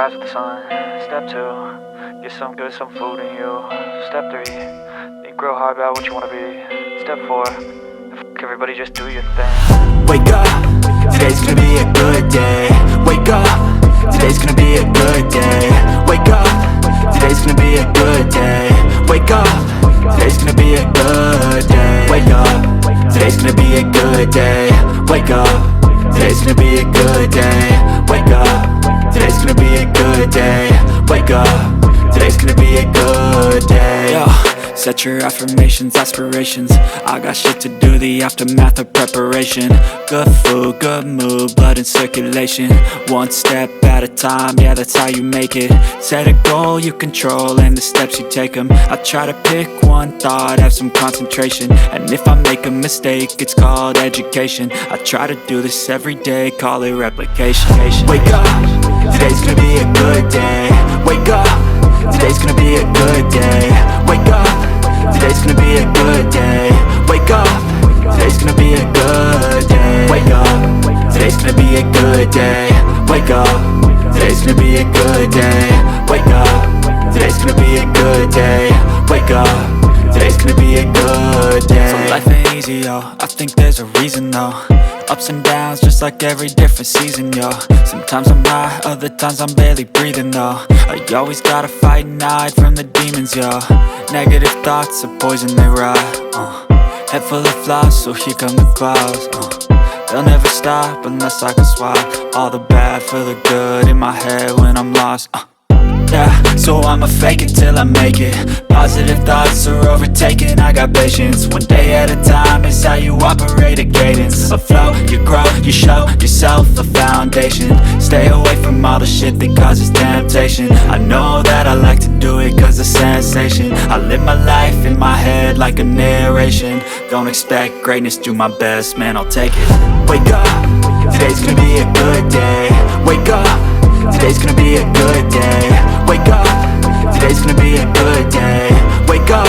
rise with the sun. Step 2, get some good, some food in you. Step 3, think real hard about what you wanna be. Step 4, fuck everybody, just do your thing. Wake up, today's gonna be a good day. Wake up, today's gonna be a good day. Wake up, today's gonna be a good day. Wake up, today's gonna be a good day. Wake up, today's gonna be a good day. Wake up, today's gonna be a good day. Wake up, today's gonna be a good day. Wake up, today's gonna be a good day. Yo, set your affirmations, aspirations. I got shit to do, the aftermath of preparation. Good food, good mood, blood in circulation. One step at a time, yeah, that's how you make it. Set a goal you control and the steps you take them. I try to pick one thought, have some concentration. And if I make a mistake, it's called education. I try to do this every day, call it replication. Wake up, today's gonna be a good day. Wake up, today's gonna be a good day. Wake up, today's gonna be a good day. Wake up, today's gonna be a good day. Wake up, today's gonna be a good day. Wake up, today's gonna be a good day. Wake up, today's gonna be a good day. Wake up, today's gonna be a good day. So life ain't easy, yo, I think there's a reason though. Ups and downs, just like every different season, yo. Sometimes I'm high, other times I'm barely breathing, though. I always gotta fight and hide from the demons, yo. Negative thoughts are poison, they rot. Head full of flies, so here come the clouds. They'll never stop unless I can swap all the bad for the good in my head when I'm lost. Yeah, so I'ma fake it till I make it. Positive thoughts are overtaken, I got patience. One day at a time is how you operate a cadence. A flow, you grow, you show yourself a foundation. Stay away from all the shit that causes temptation. I know that I like to do it cause it's sensation. I live my life in my head like a narration. Don't expect greatness, do my best, man, I'll take it. Wake up, today's gonna be a good day. Wake up, today's gonna be a good day. Wake up, today's gonna be a good day. Wake up,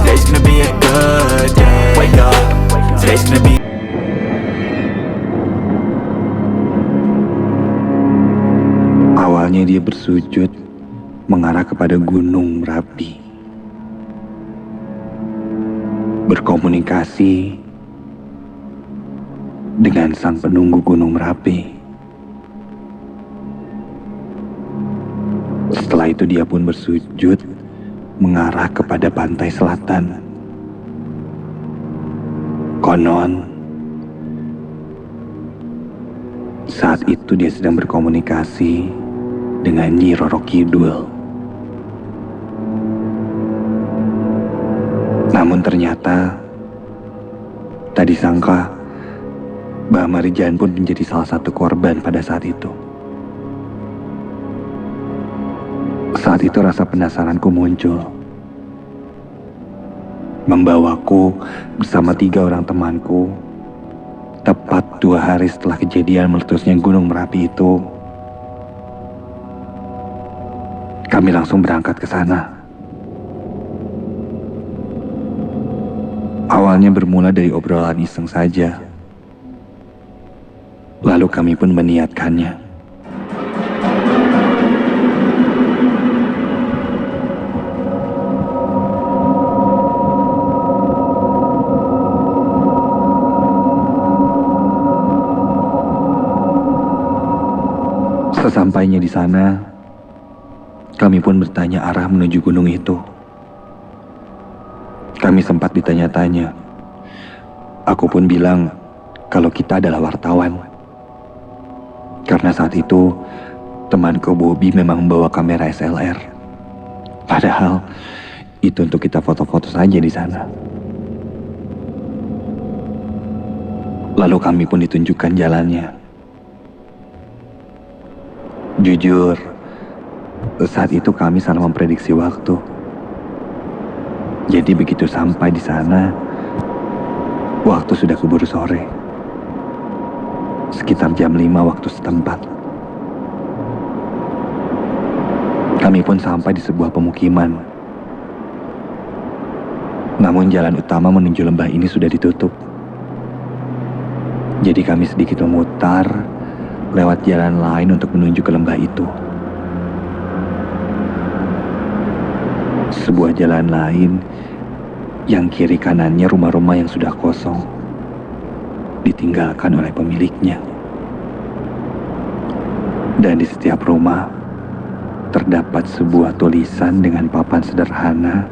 today's gonna be a good day. Wake up, today's gonna be. Awalnya dia bersujud mengarah kepada Gunung Merapi, berkomunikasi dengan sang penunggu Gunung Merapi. Setelah itu dia pun bersujud mengarah kepada pantai selatan. Konon, saat itu dia sedang berkomunikasi dengan Nyi Roro Kidul. Namun ternyata, tak disangka, Mbah Marijan pun menjadi salah satu korban pada saat itu. Saat itu rasa penasaranku muncul, membawaku bersama 3 orang temanku tepat 2 hari setelah kejadian meletusnya Gunung Merapi itu. Kami langsung berangkat ke sana. Awalnya bermula dari obrolan iseng saja, lalu kami pun meniatkannya. Sesampainya di sana, kami pun bertanya arah menuju gunung itu. Kami sempat ditanya-tanya. Aku pun bilang kalau kita adalah wartawan. Karena saat itu, temanku Bobby memang membawa kamera SLR. Padahal, itu untuk kita foto-foto saja di sana. Lalu kami pun ditunjukkan jalannya. Jujur, saat itu kami salah memprediksi waktu. Jadi begitu sampai di sana, waktu sudah keburu sore. Sekitar jam 5 waktu setempat. Kami pun sampai di sebuah pemukiman. Namun jalan utama menuju lembah ini sudah ditutup. Jadi kami sedikit memutar lewat jalan lain untuk menuju ke lembah itu. sebuah jalan lain yang kiri kanannya rumah-rumah yang sudah kosong, ditinggalkan oleh pemiliknya. Dan di setiap rumah terdapat sebuah tulisan dengan papan sederhana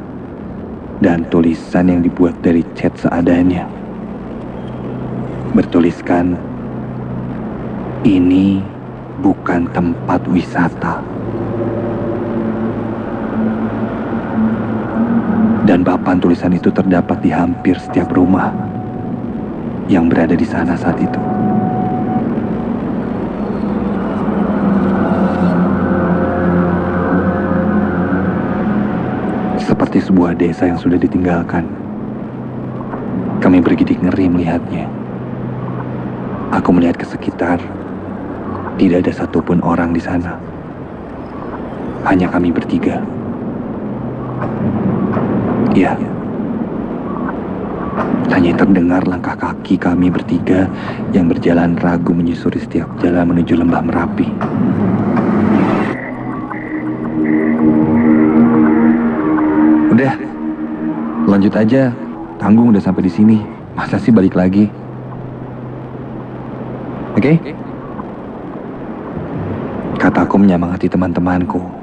dan tulisan yang dibuat dari cat seadanya. Bertuliskan, "Ini bukan tempat wisata." Dan papan tulisan itu terdapat di hampir setiap rumah yang berada di sana saat itu. Seperti sebuah desa yang sudah ditinggalkan. Kami bergidik ngeri melihatnya. Aku melihat ke sekitar, tidak ada satupun orang di sana. Hanya kami bertiga. Ya, hanya terdengar langkah kaki kami bertiga yang berjalan ragu menyusuri setiap jalan menuju lembah Merapi. Udah, lanjut aja. Tanggung udah sampai di sini. Masa sih balik lagi? Oke? Kataku menyemangati teman-temanku.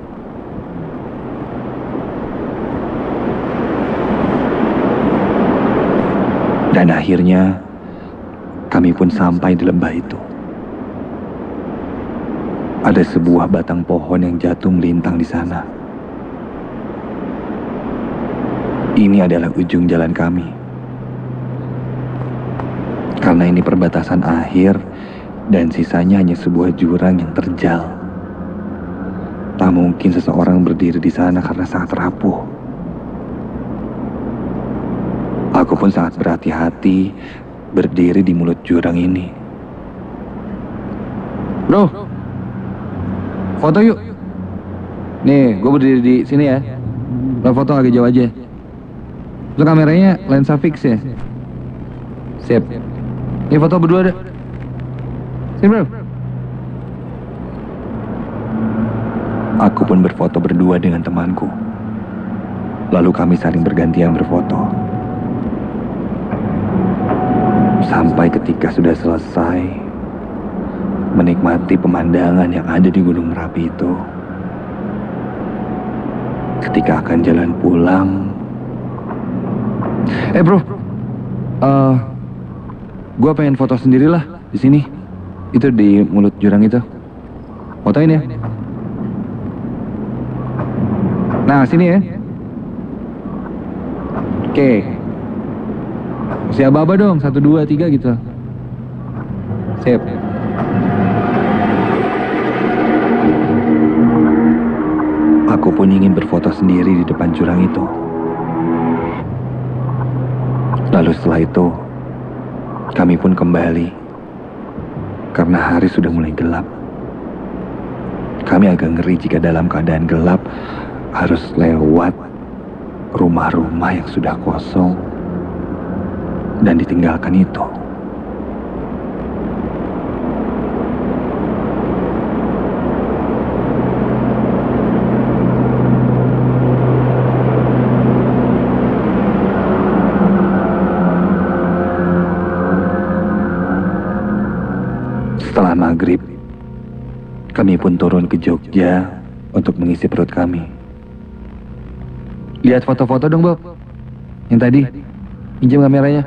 Dan akhirnya kami pun sampai di lembah itu. Ada sebuah batang pohon yang jatuh melintang di sana. Ini adalah ujung jalan kami. Karena ini perbatasan akhir dan sisanya hanya sebuah jurang yang terjal. Tak mungkin seseorang berdiri di sana karena sangat rapuh. Aku pun sangat berhati-hati berdiri di mulut jurang ini. Bro, foto yuk. Nih, gue berdiri di sini ya. Lo foto agak jauh aja. Lo kameranya lensa fix ya? Sip. Ini foto berdua ada. Sini bro. Aku pun berfoto berdua dengan temanku. Lalu kami saling bergantian berfoto. Sampai ketika sudah selesai menikmati pemandangan yang ada di Gunung Merapi itu, ketika akan jalan pulang, bro, gue pengen foto sendirilah di sini, itu di mulut jurang itu. Fotoin ya. Nah sini ya. Oke. Si aba-aba dong, 1, 2, 3 gitu. Sip. Aku pun ingin berfoto sendiri di depan jurang itu. Lalu setelah itu, kami pun kembali. Karena hari sudah mulai gelap. Kami agak ngeri jika dalam keadaan gelap harus lewat rumah-rumah yang sudah kosong dan ditinggalkan itu. Setelah maghrib, kami pun turun ke Jogja untuk mengisi perut kami. Lihat foto-foto dong Bob. Yang tadi, pinjam kameranya.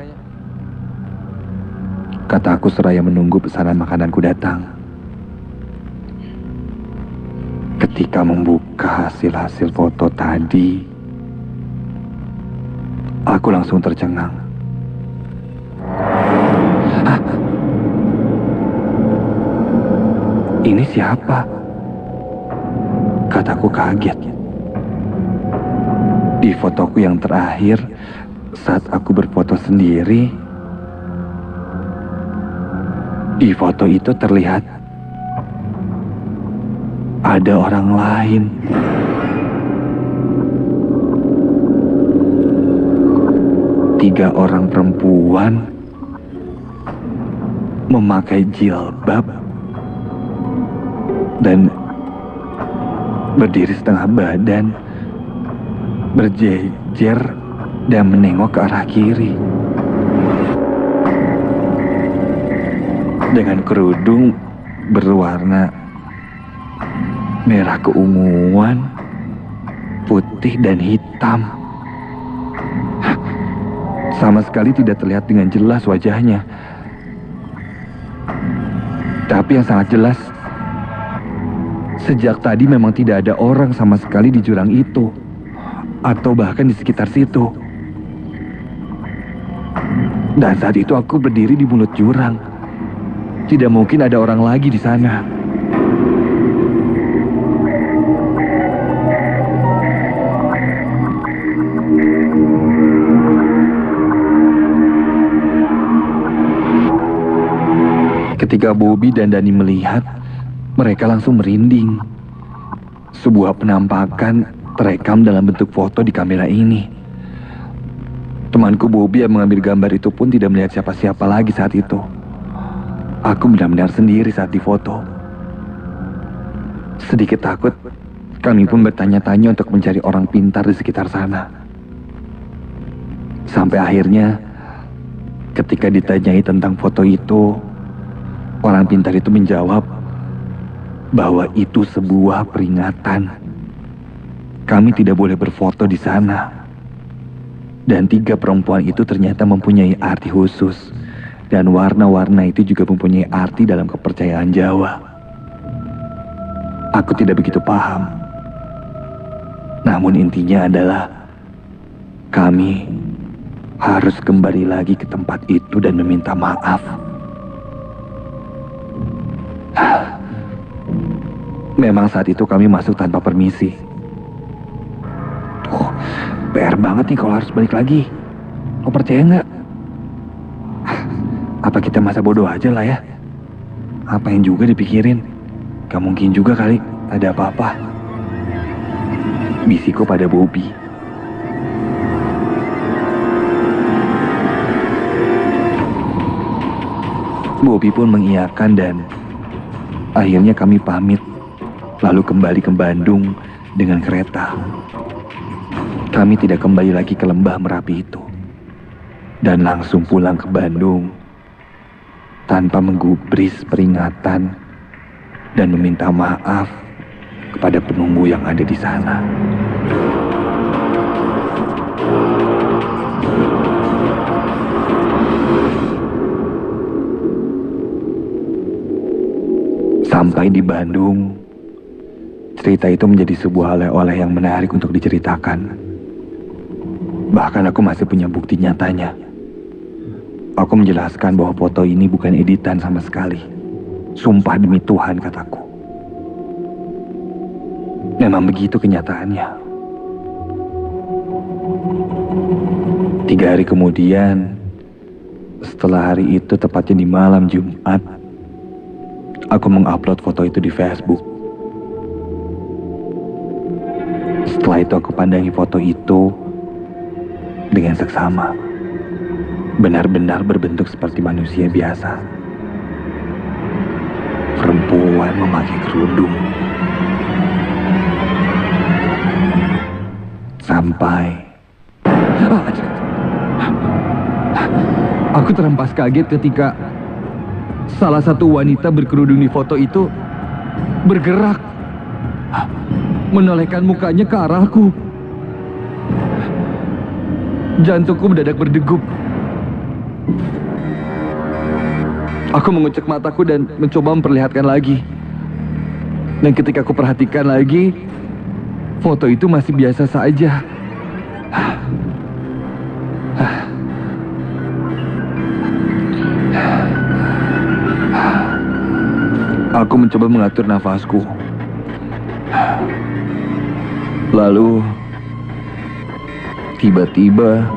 Kataku seraya menunggu pesanan makananku datang. Ketika membuka hasil-hasil foto tadi, aku langsung tercengang. Hah? Ini siapa? Kataku kaget. Di fotoku yang terakhir, saat aku berfoto sendiri, di foto itu terlihat ada orang lain. Tiga orang perempuan memakai jilbab dan berdiri setengah badan berjejer dan menengok ke arah kiri. Dengan kerudung berwarna merah keunguan, putih dan hitam. Sama sekali tidak terlihat dengan jelas wajahnya. Tapi yang sangat jelas, sejak tadi memang tidak ada orang sama sekali di jurang itu, atau bahkan di sekitar situ. Dan saat itu aku berdiri di mulut jurang. Tidak mungkin ada orang lagi di sana. Ketika Bobby dan Dani melihat, mereka langsung merinding. Sebuah penampakan terekam dalam bentuk foto di kamera ini. Temanku Bobby yang mengambil gambar itu pun tidak melihat siapa-siapa lagi saat itu. Aku benar-benar sendiri saat difoto. Sedikit takut, kami pun bertanya-tanya untuk mencari orang pintar di sekitar sana. Sampai akhirnya, ketika ditanyai tentang foto itu, orang pintar itu menjawab bahwa itu sebuah peringatan. Kami tidak boleh berfoto di sana. Dan 3 perempuan itu ternyata mempunyai arti khusus. Dan warna-warna itu juga mempunyai arti dalam kepercayaan Jawa. Aku tidak begitu paham. Namun intinya adalah kami harus kembali lagi ke tempat itu dan meminta maaf. Memang saat itu kami masuk tanpa permisi. PR banget nih kalau harus balik lagi. Lo percaya nggak? Apa kita masa bodoh aja lah ya? Apain juga dipikirin? Gak mungkin juga kali ada apa-apa. Bisikku pada Bobby. Bobby pun mengiyakan dan akhirnya kami pamit. Lalu kembali ke Bandung dengan kereta. Kami tidak kembali lagi ke lembah Merapi itu. Dan langsung pulang ke Bandung tanpa menggubris peringatan dan meminta maaf kepada penunggu yang ada di sana. Sampai di Bandung, cerita itu menjadi sebuah oleh-oleh yang menarik untuk diceritakan. Bahkan aku masih punya bukti nyatanya. Aku menjelaskan bahwa foto ini bukan editan sama sekali. Sumpah demi Tuhan, kataku. Memang begitu kenyataannya. 3 hari kemudian, setelah hari itu tepatnya di malam Jumat, aku mengupload foto itu di Facebook. Setelah itu aku pandangi foto itu dengan seksama. Benar-benar berbentuk seperti manusia biasa. Perempuan memakai kerudung. Sampai aku terhempas kaget ketika salah satu wanita berkerudung di foto itu bergerak, menolehkan mukanya ke arahku. Jantungku mendadak berdegup. Aku mengucek mataku dan mencoba memperlihatkan lagi. Dan ketika aku perhatikan lagi, foto itu masih biasa saja. Aku mencoba mengatur nafasku. Lalu tiba-tiba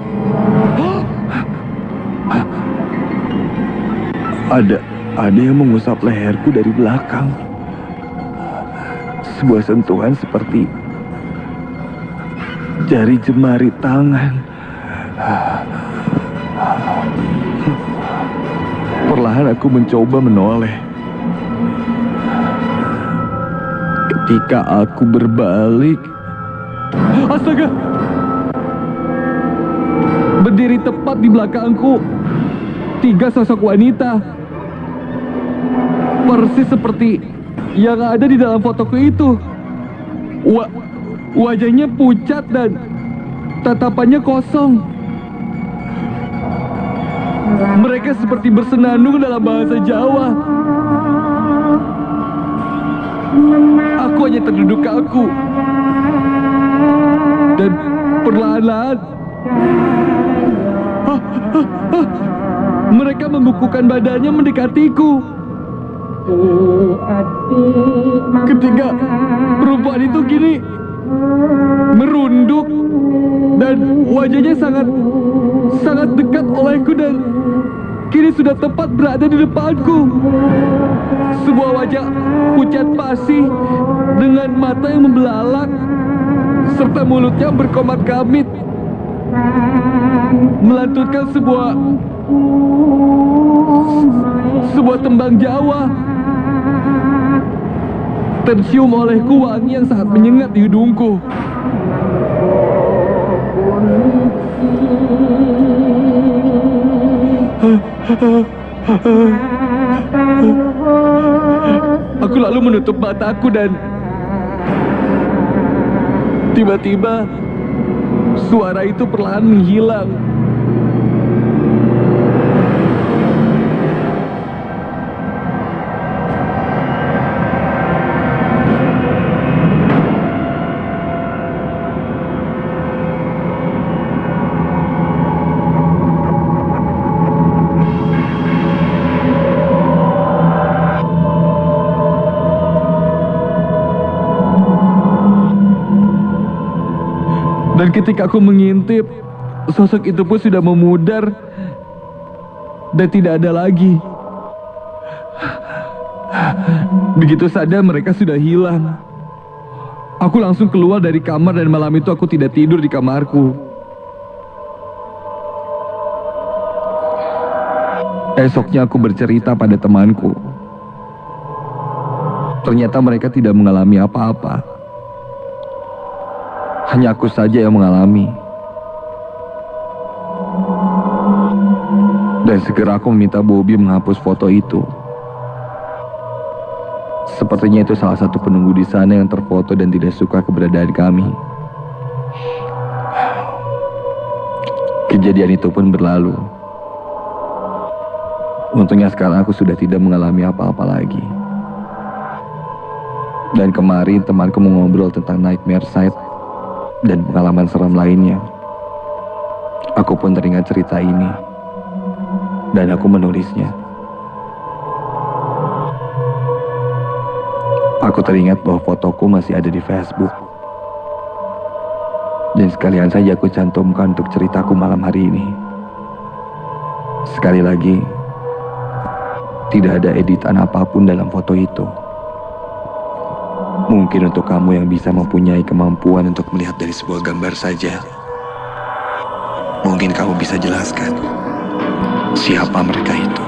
ada yang mengusap leherku dari belakang. Sebuah sentuhan seperti jari jemari tangan. Perlahan aku mencoba menoleh. Ketika aku berbalik, astaga! Berdiri tepat di belakangku, 3 sosok wanita, persis seperti yang ada di dalam fotoku itu. Wajahnya pucat dan tatapannya kosong. Mereka seperti bersenandung dalam bahasa Jawa. Aku hanya terduduk kaku. Dan perlahan-lahan mereka membukukan badannya mendekatiku. Ketika perempuan itu kini merunduk dan wajahnya sangat dekat olehku dan kini sudah tepat berada di depanku. Sebuah wajah pucat pasi dengan mata yang membelalak serta mulutnya berkomat-kamit melantunkan sebuah tembang Jawa. Tercium olehku wangi yang sangat menyengat di hidungku. Aku lalu menutup mataku dan tiba-tiba suara itu perlahan menghilang. Dan ketika aku mengintip, sosok itu pun sudah memudar dan tidak ada lagi. Begitu saja mereka sudah hilang. Aku langsung keluar dari kamar dan malam itu aku tidak tidur di kamarku. Esoknya aku bercerita pada temanku. Ternyata mereka tidak mengalami apa-apa. Hanya aku saja yang mengalami. Dan segera aku meminta Bobby menghapus foto itu. Sepertinya itu salah satu penunggu di sana yang terfoto dan tidak suka keberadaan kami. Kejadian itu pun berlalu. Untungnya sekarang aku sudah tidak mengalami apa-apa lagi. Dan kemarin temanku mengobrol tentang nightmare site dan pengalaman seram lainnya. Aku pun teringat cerita ini dan aku menulisnya. Aku teringat bahwa fotoku masih ada di Facebook. Dan sekalian saja aku cantumkan untuk ceritaku malam hari ini. Sekali lagi, tidak ada editan apapun dalam foto itu. Mungkin untuk kamu yang bisa mempunyai kemampuan untuk melihat dari sebuah gambar saja, mungkin kamu bisa jelaskan siapa mereka itu.